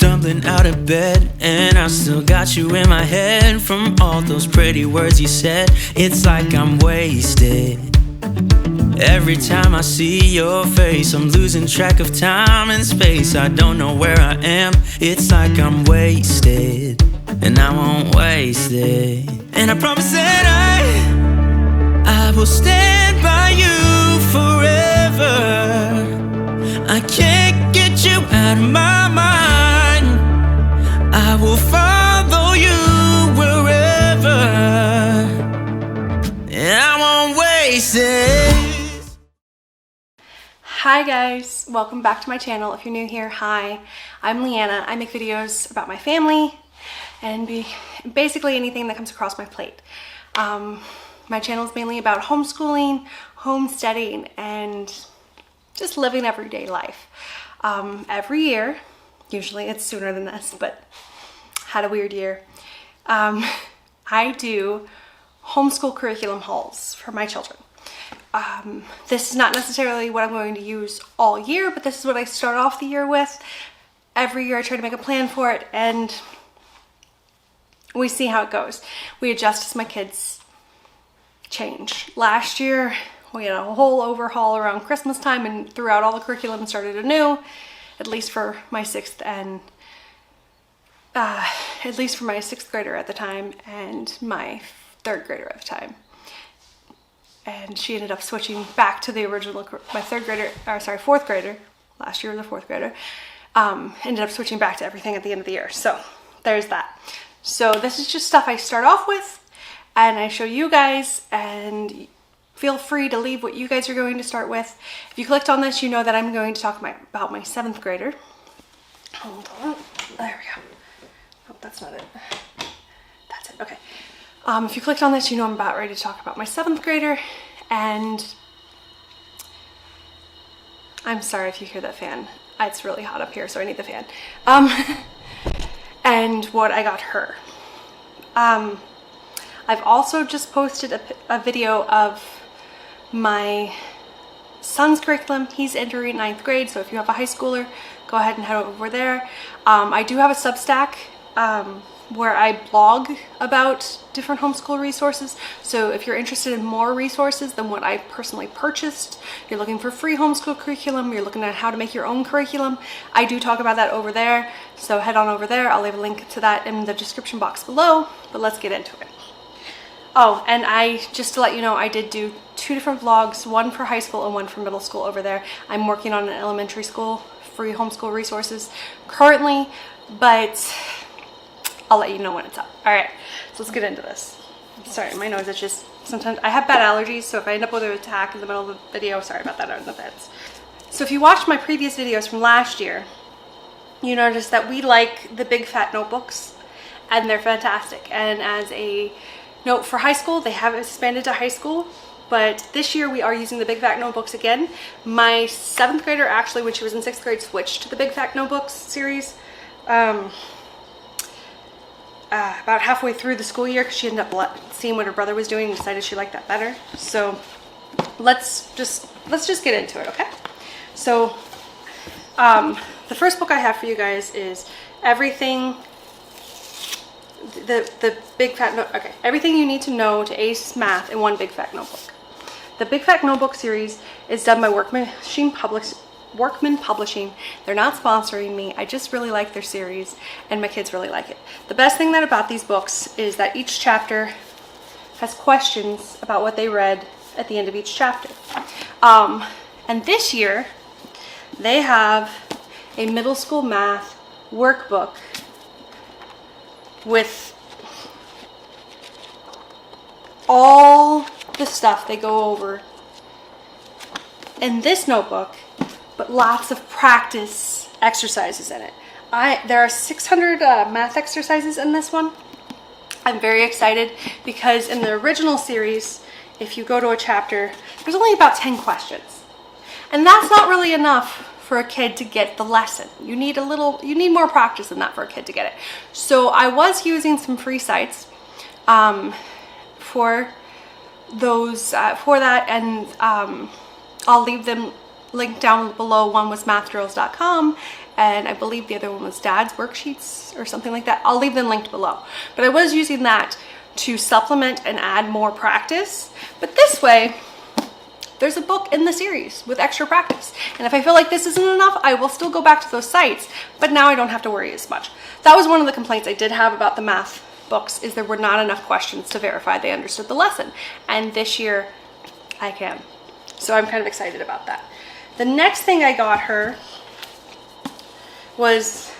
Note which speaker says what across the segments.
Speaker 1: stumbling out of bed, and I still got you in my head from all those pretty words you said. It's like I'm wasted. Every time I see your face, I'm losing track of time and space. I don't know where I am. It's like I'm wasted, and I won't waste it. And I promise that I will stand by you forever. I can't get you out of my mind. I will follow you wherever, and I won't waste it.
Speaker 2: Hi guys, welcome back to my channel. If you're new here, hi, I'm Leanna. I make videos about my family and basically anything that comes across my plate. My channel is mainly about homeschooling, homesteading, and just living everyday life. Every year, usually it's sooner than this, but had a weird year, I do homeschool curriculum hauls for my children. This is not necessarily what I'm going to use all year, but this is what I start off the year with. Every year I try to make a plan for it, and we see how it goes. We adjust as my kids change. Last year we had a whole overhaul around Christmas time, and throughout all the curriculum started anew, at least for my sixth grader at the time and my third grader at the time. And she ended up switching back to the original, fourth grader, last year was a fourth grader, ended up switching back to everything at the end of the year. So there's that. So this is just stuff I start off with and I show you guys, and feel free to leave what you guys are going to start with. If you clicked on this, you know that I'm going to talk about my seventh grader. Hold on, there we go. Oh, that's not it. That's it, okay. If you clicked on this, you know I'm about ready to talk about my seventh grader, and I'm sorry if you hear that fan. It's really hot up here, so I need the fan. And what I got her. I've also just posted a video of my son's curriculum. He's entering 9th grade, so if you have a high schooler, go ahead and head over there. I do have a Substack where I blog about different homeschool resources. So if you're interested in more resources than what I personally purchased, you're looking for free homeschool curriculum, you're looking at how to make your own curriculum, I do talk about that over there. So head on over there. I'll leave a link to that in the description box below, but let's get into it. Oh, and just to let you know, I did do 2 different vlogs, one for high school and one for middle school over there. I'm working on an elementary school free homeschool resources currently, but I'll let you know when it's up. All right, so let's get into this. Sorry, my nose itches. Sometimes I have bad allergies, so if I end up with an attack in the middle of the video, sorry about that in advance. So if you watched my previous videos from last year, you noticed that we like the big fat notebooks, and they're fantastic. And as a note for high school, they have expanded to high school, but this year we are using the big fat notebooks again. My 7th grader, actually, when she was in 6th grade, switched to the big fat notebooks series. About halfway through the school year, because she ended up seeing what her brother was doing and decided she liked that better. So let's just get into it, okay? So the first book I have for you guys is everything the big fat note. Okay, everything you need to know to ace math in one big fat notebook. The Big Fat Notebook series is done by Workman Publishing. They're not sponsoring me. I just really like their series, and my kids really like it. The best thing about these books is that each chapter has questions about what they read at the end of each chapter. And this year, they have a middle school math workbook with all the stuff they go over in this notebook, but lots of practice exercises in it. There are 600 math exercises in this one. I'm very excited because in the original series, if you go to a chapter, there's only about 10 questions. And that's not really enough for a kid to get the lesson. You need more practice than that for a kid to get it. So I was using some free sites for that, and I'll leave them linked down below. One was mathdrills.com, and I believe the other one was Dad's Worksheets or something like that. I'll leave them linked below. But I was using that to supplement and add more practice. But this way, there's a book in the series with extra practice. And if I feel like this isn't enough, I will still go back to those sites, but now I don't have to worry as much. That was one of the complaints I did have about the math books, is there were not enough questions to verify they understood the lesson. And this year, I can. So I'm kind of excited about that. The next thing I got her was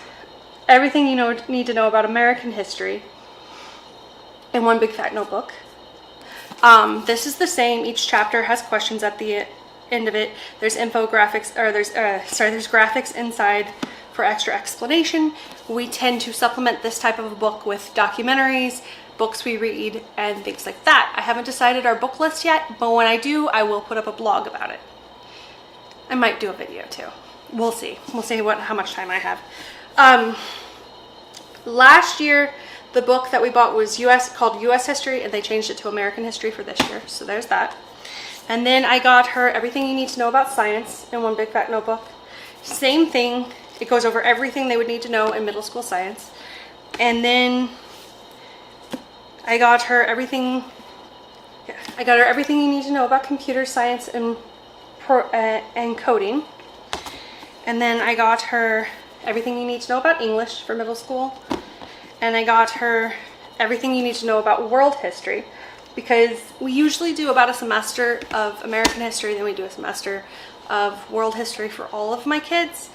Speaker 2: everything you need to know about American history in one big fat notebook. This is the same. Each chapter has questions at the end of it. There's infographics, or there's graphics inside for extra explanation. We tend to supplement this type of a book with documentaries, books we read, and things like that. I haven't decided our book list yet, but when I do, I will put up a blog about it. I might do a video too. We'll see. We'll see how much time I have. Last year, the book that we bought was called US History, and they changed it to American History for this year. So there's that. And then I got her Everything You Need to Know About Science in one big fat notebook. Same thing. It goes over everything they would need to know in middle school science. And then I got her everything you need to know about computer science and coding. And then I got her Everything You Need to Know About English for middle school. And I got her Everything You Need to Know About World History, because we usually do about a semester of American history, then we do a semester of world history for all of my kids.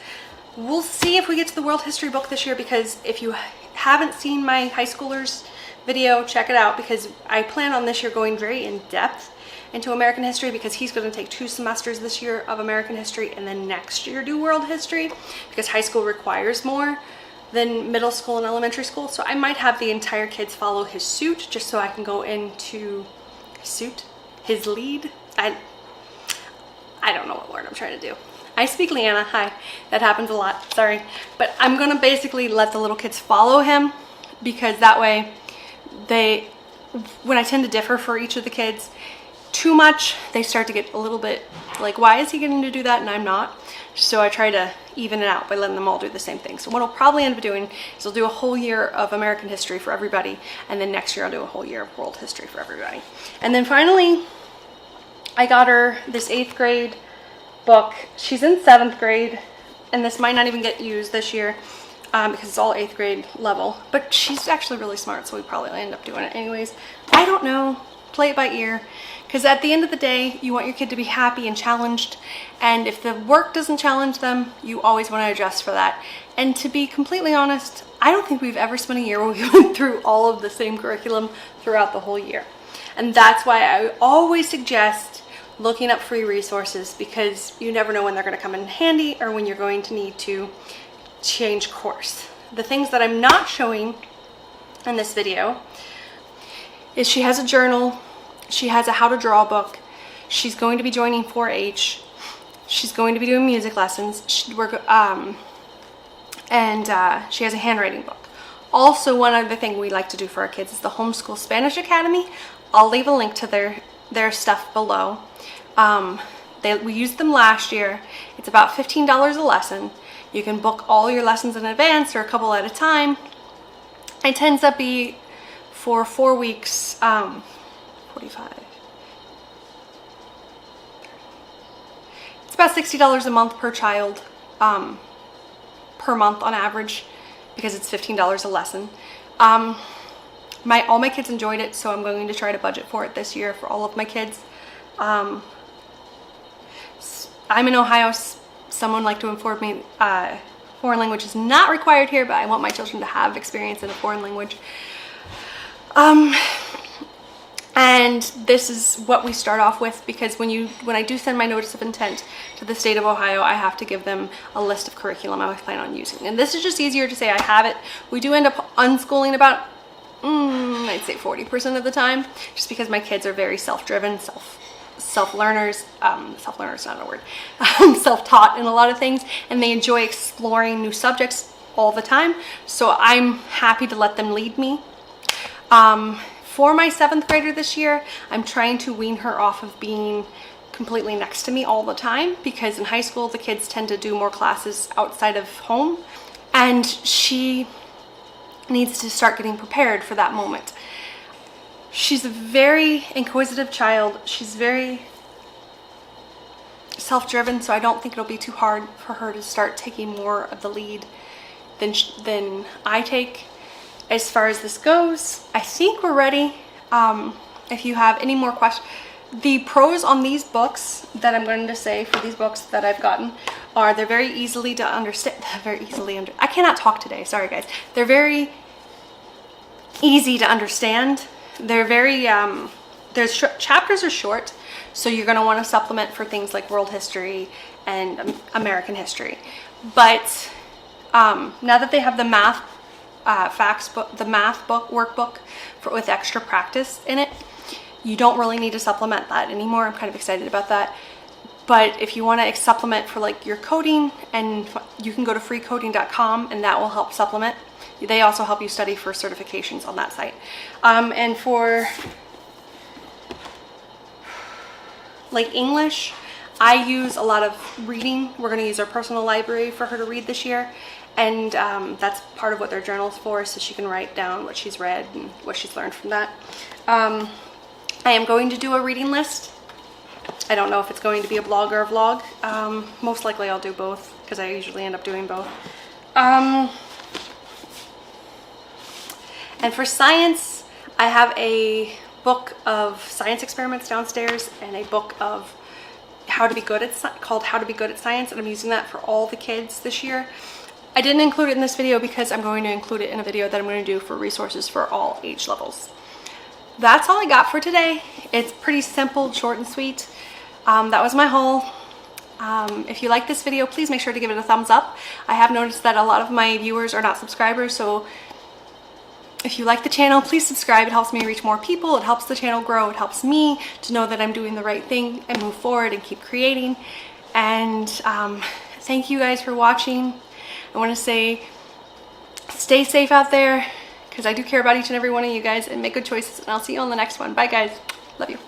Speaker 2: We'll see if we get to the world history book this year, because if you haven't seen my high schoolers video, check it out, because I plan on this year going very in depth into American history, because he's going to take 2 semesters this year of American history and then next year do world history, because high school requires more than middle school and elementary school. So I might have the entire kids follow his suit, just so I can go into his lead. I don't know what word I'm trying to do. I speak Leanna, hi. That happens a lot, sorry. But I'm gonna basically let the little kids follow him, because that way when I tend to differ for each of the kids too much, they start to get a little bit like, why is he getting to do that and I'm not? So I try to even it out by letting them all do the same thing. So what I'll probably end up doing is I'll do a whole year of American history for everybody, and then next year I'll do a whole year of world history for everybody. And then finally, I got her this 8th grade book. She's in 7th grade, and this might not even get used this year because it's all 8th grade level, but she's actually really smart, so we probably end up doing it anyways. I don't know. Play it by ear, because at the end of the day, you want your kid to be happy and challenged, and if the work doesn't challenge them, you always want to adjust for that. And to be completely honest, I don't think we've ever spent a year where we went through all of the same curriculum throughout the whole year. And that's why I always suggest looking up free resources, because you never know when they're going to come in handy or when you're going to need to change course. The things that I'm not showing in this video is she has a journal, she has a how to draw book, she's going to be joining 4-H, she's going to be doing music lessons, and she has a handwriting book. Also, one other thing we like to do for our kids is the Homeschool Spanish Academy. I'll leave a link to their stuff below. We used them last year. It's about $15 a lesson. You can book all your lessons in advance or a couple at a time. It tends to be for 4 weeks, 45. It's about $60 a month per child, per month on average, because it's $15 a lesson. All my kids enjoyed it, so I'm going to try to budget for it this year for all of my kids. I'm in Ohio. Someone like to inform me foreign language is not required here, but I want my children to have experience in a foreign language. And this is what we start off with, because when I do send my notice of intent to the state of Ohio, I have to give them a list of curriculum I plan on using. And this is just easier to say I have it. We do end up unschooling about, I'd say 40% of the time, just because my kids are very self-driven, self-learners, self-learners not a word, self-taught in a lot of things, and they enjoy exploring new subjects all the time. So I'm happy to let them lead me. For my 7th grader this year, I'm trying to wean her off of being completely next to me all the time, because in high school the kids tend to do more classes outside of home, and she needs to start getting prepared for that moment. She's a very inquisitive child. She's very self-driven, so I don't think it'll be too hard for her to start taking more of the lead than I take. As far as this goes, I think we're ready. If you have any more questions, the pros on these books that I'm going to say for these books that I've gotten are they're very easily to understand. I cannot talk today, sorry guys. They're very easy to understand. They're very, chapters are short, so you're going to want to supplement for things like world history and American history. But now that they have the math facts book, the math book workbook with extra practice in it, you don't really need to supplement that anymore. I'm kind of excited about that. But if you want to supplement for like your coding, and you can go to freecoding.com and that will help supplement. They also help you study for certifications on that site. And for like English, I use a lot of reading. We're going to use our personal library for her to read this year. And that's part of what their journal's for, so she can write down what she's read and what she's learned from that. I am going to do a reading list. I don't know if it's going to be a blog or a vlog. Most likely I'll do both, because I usually end up doing both. And for science, I have a book of science experiments downstairs and a book of how to be good at called How to Be Good at Science, and I'm using that for all the kids this year. I didn't include it in this video because I'm going to include it in a video that I'm going to do for resources for all age levels. That's all I got for today. It's pretty simple, short and sweet. That was my haul. If you like this video, please make sure to give it a thumbs up. I have noticed that a lot of my viewers are not subscribers, so if you like the channel, please subscribe. It helps me reach more people. It helps the channel grow. It helps me to know that I'm doing the right thing and move forward and keep creating. And thank you guys for watching. I want to say stay safe out there, because I do care about each and every one of you guys, and make good choices. And I'll see you on the next one. Bye guys. Love you.